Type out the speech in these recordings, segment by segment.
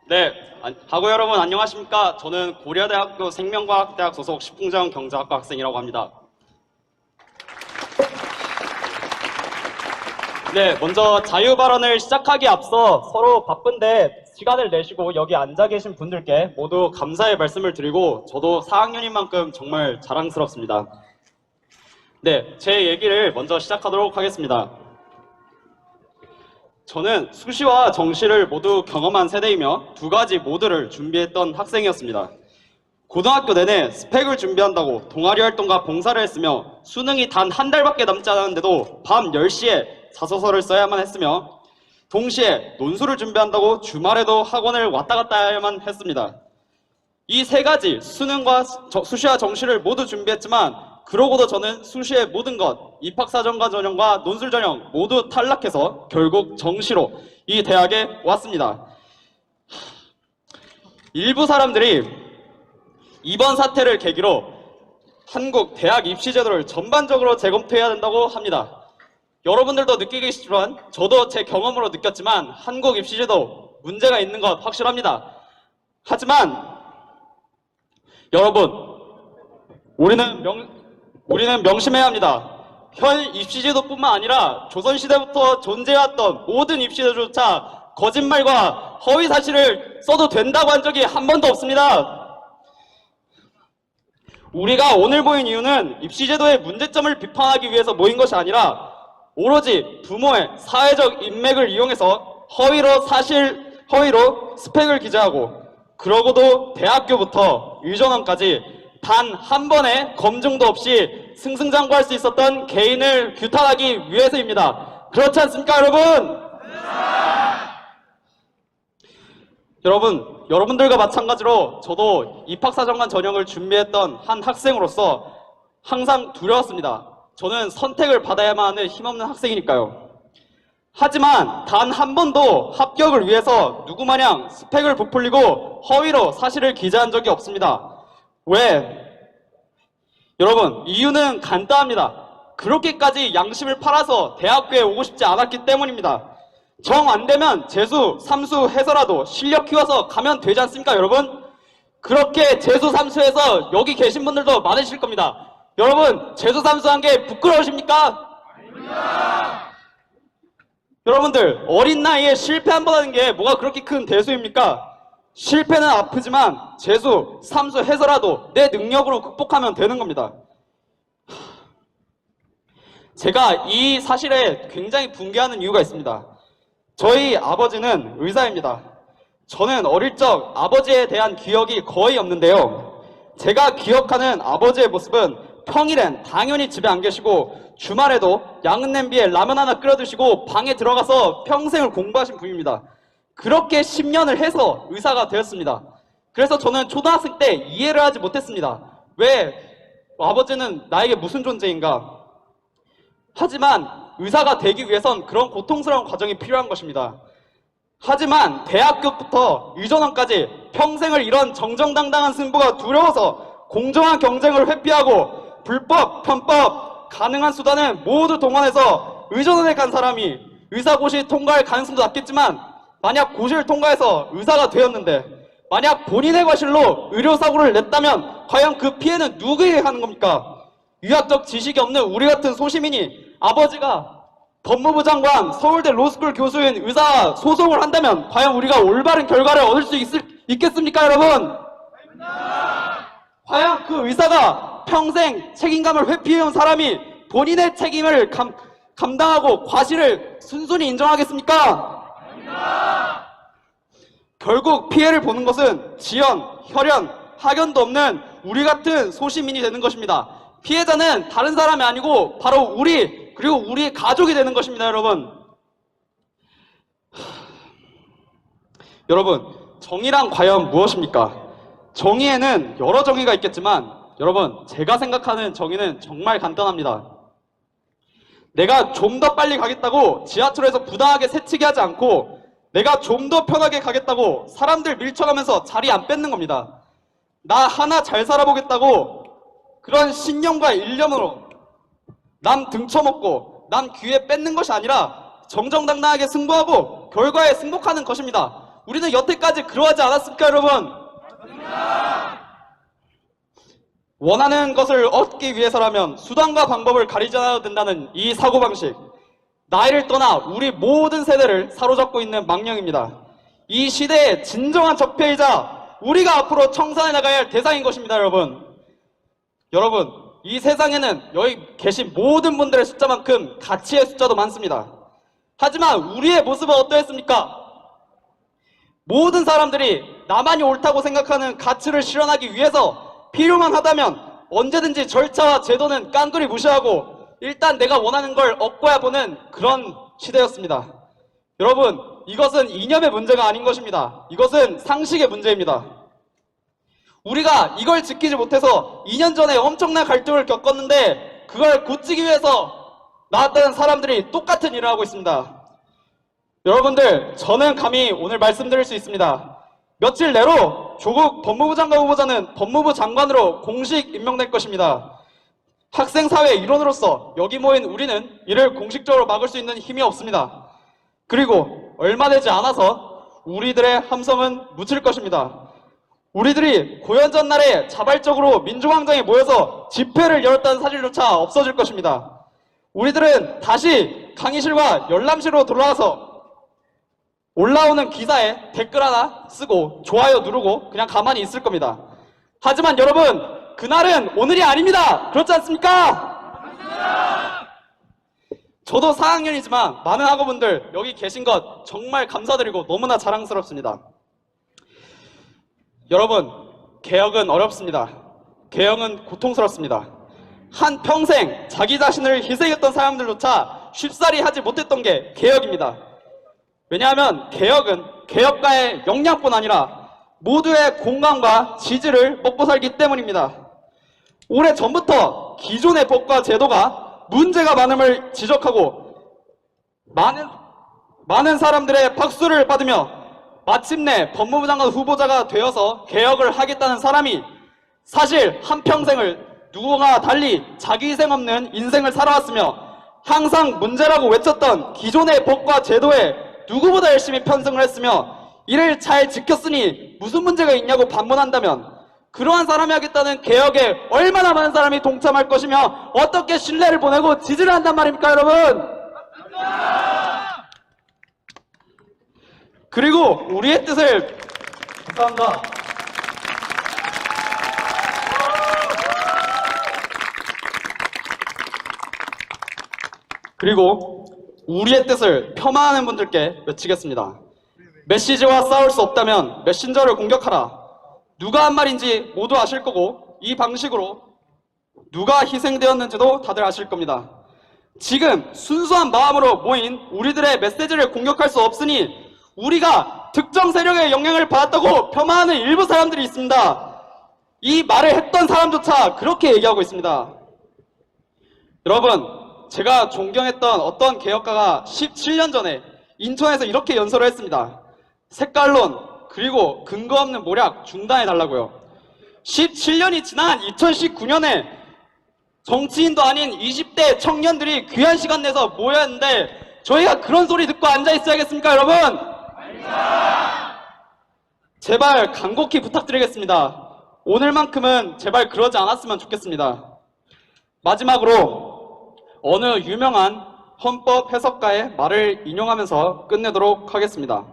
네, 하고 여러분 안녕하십니까? 저는 고려대학교 생명과학대학 소속 식품자원 경제학과 학생이라고 합니다. 네, 먼저 자유 발언을 시작하기에 앞서 서로 바쁜데 시간을 내시고 여기 앉아 계신 분들께 모두 감사의 말씀을 드리고 저도 4학년인 만큼 정말 자랑스럽습니다. 네, 제 얘기를 먼저 시작하도록 하겠습니다. 저는 수시와 정시를 모두 경험한 세대이며 두 가지 모두를 준비했던 학생이었습니다. 고등학교 내내 스펙을 준비한다고 동아리 활동과 봉사를 했으며 수능이 단 한 달밖에 남지 않았는데도 밤 10시에 자소서를 써야만 했으며 동시에 논술을 준비한다고 주말에도 학원을 왔다 갔다 해야만 했습니다. 이 세 가지 수시와 정시를 모두 준비했지만 그러고도 저는 수시의 모든 것, 입학사정과 전형과 논술 전형 모두 탈락해서 결국 정시로 이 대학에 왔습니다. 일부 사람들이 이번 사태를 계기로 한국 대학 입시 제도를 전반적으로 재검토해야 된다고 합니다. 여러분들도 느끼겠지만 저도 제 경험으로 느꼈지만 한국 입시 제도 문제가 있는 것 확실합니다. 하지만 여러분, 우리는 명심해야 합니다. 현 입시제도뿐만 아니라 조선시대부터 존재해왔던 모든 입시제도조차 거짓말과 허위 사실을 써도 된다고 한 적이 한 번도 없습니다. 우리가 오늘 모인 이유는 입시제도의 문제점을 비판하기 위해서 모인 것이 아니라 오로지 부모의 사회적 인맥을 이용해서 허위로 스펙을 기재하고 그러고도 대학교부터 유전원까지 단 한 번의 검증도 없이 승승장구할 수 있었던 개인을 규탄하기 위해서입니다. 그렇지 않습니까, 여러분? 여러분들과 마찬가지로 저도 입학사정관 전형을 준비했던 한 학생으로서 항상 두려웠습니다. 저는 선택을 받아야만 하는 힘없는 학생이니까요. 하지만 단 한 번도 합격을 위해서 누구마냥 스펙을 부풀리고 허위로 사실을 기재한 적이 없습니다. 왜? 여러분, 이유는 간단합니다. 그렇게까지 양심을 팔아서 대학교에 오고 싶지 않았기 때문입니다. 정 안 되면 재수, 삼수 해서라도 실력 키워서 가면 되지 않습니까, 여러분? 그렇게 재수, 삼수해서 여기 계신 분들도 많으실 겁니다. 여러분, 재수, 삼수한 게 부끄러우십니까? 아닙니다. 여러분들, 어린 나이에 실패 한 번 하는 게 뭐가 그렇게 큰 대수입니까? 실패는 아프지만 재수, 삼수 해서라도 내 능력으로 극복하면 되는 겁니다. 제가 이 사실에 굉장히 분개하는 이유가 있습니다. 저희 아버지는 의사입니다. 저는 어릴 적 아버지에 대한 기억이 거의 없는데요. 제가 기억하는 아버지의 모습은 평일엔 당연히 집에 안 계시고 주말에도 양은 냄비에 라면 하나 끓여 드시고 방에 들어가서 평생을 공부하신 분입니다. 그렇게 10년을 해서 의사가 되었습니다. 그래서 저는 초등학생 때 이해를 하지 못했습니다. 왜 아버지는 나에게 무슨 존재인가? 하지만 의사가 되기 위해선 그런 고통스러운 과정이 필요한 것입니다. 하지만 대학교부터 유전원까지 평생을 이런 정정당당한 승부가 두려워서 공정한 경쟁을 회피하고 불법, 편법, 가능한 수단을 모두 동원해서 의전원에 간 사람이 의사고시 통과할 가능성도 낮겠지만 만약 고시를 통과해서 의사가 되었는데 만약 본인의 과실로 의료사고를 냈다면 과연 그 피해는 누구에게 가는 겁니까? 유학적 지식이 없는 우리 같은 소시민이 아버지가 법무부 장관, 서울대 로스쿨 교수인 의사 소송을 한다면 과연 우리가 올바른 결과를 얻을 수 있겠습니까, 여러분? 과연 그 의사가 평생 책임감을 회피해온 사람이 본인의 책임을 감당하고 과실을 순순히 인정하겠습니까? 결국 피해를 보는 것은 지연, 혈연, 학연도 없는 우리 같은 소시민이 되는 것입니다. 피해자는 다른 사람이 아니고 바로 우리, 그리고 우리의 가족이 되는 것입니다, 여러분. 여러분, 정의란 과연 무엇입니까? 정의에는 여러 정의가 있겠지만 여러분, 제가 생각하는 정의는 정말 간단합니다. 내가 좀 더 빨리 가겠다고 지하철에서 부당하게 새치기 하지 않고 내가 좀 더 편하게 가겠다고 사람들 밀쳐가면서 자리 안 뺏는 겁니다. 나 하나 잘 살아보겠다고 그런 신념과 일념으로 남 등쳐먹고 남 기회 뺏는 것이 아니라 정정당당하게 승부하고 결과에 승복하는 것입니다. 우리는 여태까지 그러하지 않았습니까, 여러분? 원하는 것을 얻기 위해서라면 수단과 방법을 가리지 않아도 된다는 이 사고방식, 나이를 떠나 우리 모든 세대를 사로잡고 있는 망령입니다. 이 시대의 진정한 적폐이자 우리가 앞으로 청산해 나가야 할 대상인 것입니다, 여러분. 여러분, 이 세상에는 여기 계신 모든 분들의 숫자만큼 가치의 숫자도 많습니다. 하지만 우리의 모습은 어떠했습니까? 모든 사람들이 나만이 옳다고 생각하는 가치를 실현하기 위해서 필요만 하다면 언제든지 절차와 제도는 깡그리 무시하고 일단 내가 원하는 걸 얻고야 보는 그런 시대였습니다. 여러분, 이것은 이념의 문제가 아닌 것입니다. 이것은 상식의 문제입니다. 우리가 이걸 지키지 못해서 2년 전에 엄청난 갈등을 겪었는데 그걸 고치기 위해서 나왔다는 사람들이 똑같은 일을 하고 있습니다. 여러분들, 저는 감히 오늘 말씀드릴 수 있습니다. 며칠 내로 조국 법무부 장관 후보자는 법무부 장관으로 공식 임명될 것입니다. 학생사회 일원으로서 여기 모인 우리는 이를 공식적으로 막을 수 있는 힘이 없습니다. 그리고 얼마 되지 않아서 우리들의 함성은 묻힐 것입니다. 우리들이 고연전 날에 자발적으로 민주광장에 모여서 집회를 열었다는 사실조차 없어질 것입니다. 우리들은 다시 강의실과 열람실로 돌아가서 올라오는 기사에 댓글 하나 쓰고 좋아요 누르고 그냥 가만히 있을 겁니다. 하지만 여러분, 그날은 오늘이 아닙니다. 그렇지 않습니까? 저도 4학년이지만 많은 학우분들 여기 계신 것 정말 감사드리고 너무나 자랑스럽습니다. 여러분, 개혁은 어렵습니다. 개혁은 고통스럽습니다. 한평생 자기 자신을 희생했던 사람들조차 쉽사리 하지 못했던 게 개혁입니다. 왜냐하면 개혁은 개혁가의 역량뿐 아니라 모두의 공감과 지지를 먹고 살기 때문입니다. 오래전부터 기존의 법과 제도가 문제가 많음을 지적하고 많은 사람들의 박수를 받으며 마침내 법무부 장관 후보자가 되어서 개혁을 하겠다는 사람이 사실 한평생을 누구와 달리 자기 희생 없는 인생을 살아왔으며 항상 문제라고 외쳤던 기존의 법과 제도에 누구보다 열심히 편승을 했으며 이를 잘 지켰으니 무슨 문제가 있냐고 반문한다면 그러한 사람이 하겠다는 개혁에 얼마나 많은 사람이 동참할 것이며 어떻게 신뢰를 보내고 지지를 한단 말입니까, 여러분? 그리고 우리의 뜻을 감사합니다. 그리고 우리의 뜻을 폄하하는 분들께 외치겠습니다. 메시지와 싸울 수 없다면 메신저를 공격하라. 누가 한 말인지 모두 아실 거고 이 방식으로 누가 희생되었는지도 다들 아실 겁니다. 지금 순수한 마음으로 모인 우리들의 메시지를 공격할 수 없으니 우리가 특정 세력의 영향을 받았다고 폄하하는 일부 사람들이 있습니다. 이 말을 했던 사람조차 그렇게 얘기하고 있습니다. 여러분, 제가 존경했던 어떤 개혁가가 17년 전에 인천에서 이렇게 연설을 했습니다. 색깔론 그리고 근거 없는 모략 중단해달라고요. 17년이 지난 2019년에 정치인도 아닌 20대 청년들이 귀한 시간 내서 모였는데 저희가 그런 소리 듣고 앉아있어야겠습니까, 여러분? 제발 간곡히 부탁드리겠습니다. 오늘만큼은 제발 그러지 않았으면 좋겠습니다. 마지막으로 어느 유명한 헌법 해석가의 말을 인용하면서 끝내도록 하겠습니다.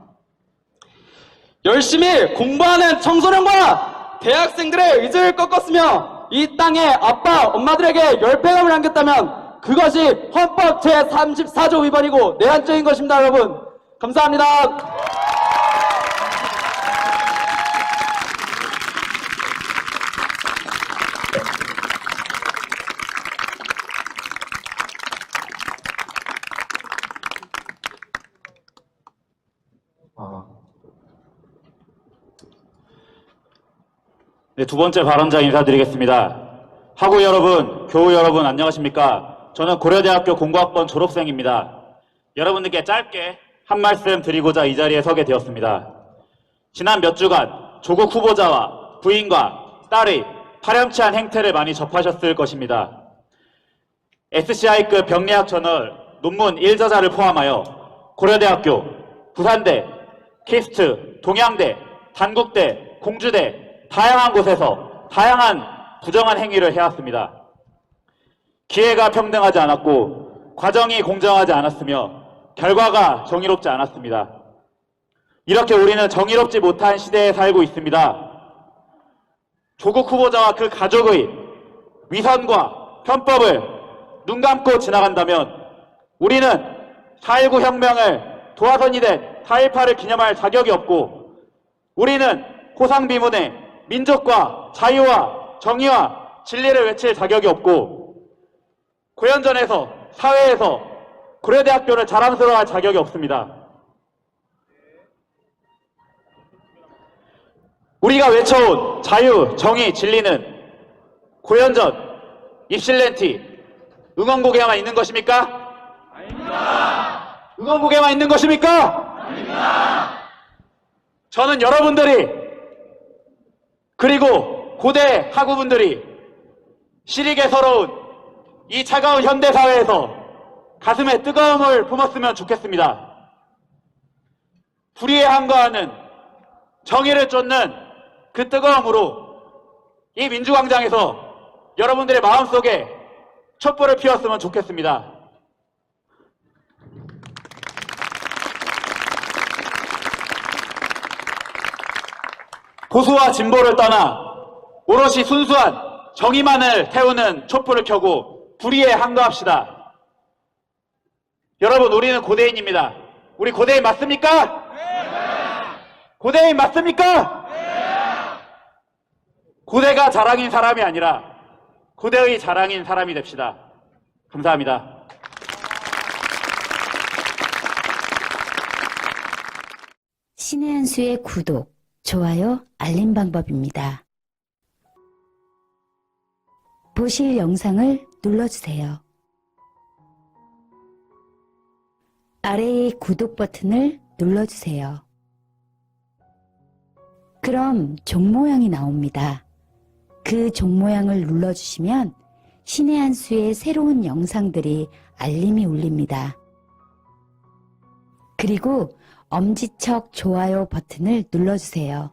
열심히 공부하는 청소년과 대학생들의 의지를 꺾었으며 이 땅에 아빠, 엄마들에게 열패감을 안겼다면 그것이 헌법 제34조 위반이고 내란죄인 것입니다, 여러분. 감사합니다. 네, 두 번째 발언자 인사드리겠습니다. 학우 여러분, 교우 여러분 안녕하십니까? 저는 고려대학교 공과학번 졸업생입니다. 여러분들께 짧게 한 말씀 드리고자 이 자리에 서게 되었습니다. 지난 몇 주간 조국 후보자와 부인과 딸의 파렴치한 행태를 많이 접하셨을 것입니다. SCI급 병리학 저널 논문 1저자를 포함하여 고려대학교, 부산대, 키스트, 동양대, 단국대, 공주대 다양한 곳에서 다양한 부정한 행위를 해왔습니다. 기회가 평등하지 않았고 과정이 공정하지 않았으며 결과가 정의롭지 않았습니다. 이렇게 우리는 정의롭지 못한 시대에 살고 있습니다. 조국 후보자와 그 가족의 위선과 편법을 눈 감고 지나간다면 우리는 4.19 혁명을 도화선이 된 4.18을 기념할 자격이 없고 우리는 호상비문의 민족과 자유와 정의와 진리를 외칠 자격이 없고 고연전에서 사회에서 고려대학교를 자랑스러워할 자격이 없습니다. 우리가 외쳐온 자유, 정의, 진리는 고연전, 입실렌티, 응원곡에만 있는 것입니까? 아닙니다. 응원곡에만 있는 것입니까? 아닙니다. 저는 여러분들이 그리고 고대 학우분들이 시리게 서러운 이 차가운 현대사회에서 가슴에 뜨거움을 품었으면 좋겠습니다. 불의에 항거하는 정의를 쫓는 그 뜨거움으로 이 민주광장에서 여러분들의 마음속에 촛불을 피웠으면 좋겠습니다. 보수와 진보를 떠나 오롯이 순수한 정의만을 태우는 촛불을 켜고 불의에 항거합시다. 여러분, 우리는 고대인입니다. 우리 고대인 맞습니까? 네. 고대인 맞습니까? 네. 고대가 자랑인 사람이 아니라 고대의 자랑인 사람이 됩시다. 감사합니다. 신의 한 수의 구독, 좋아요, 알림 방법입니다. 보실 영상을 눌러주세요. 아래의 구독 버튼을 눌러주세요. 그럼 종 모양이 나옵니다. 그 종 모양을 눌러주시면 신의 한 수의 새로운 영상들이 알림이 울립니다. 그리고 엄지척 좋아요 버튼을 눌러주세요.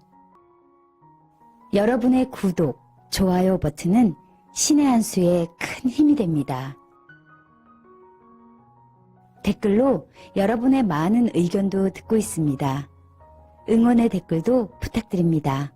여러분의 구독, 좋아요 버튼은 신의 한 수에 큰 힘이 됩니다. 댓글로 여러분의 많은 의견도 듣고 있습니다. 응원의 댓글도 부탁드립니다.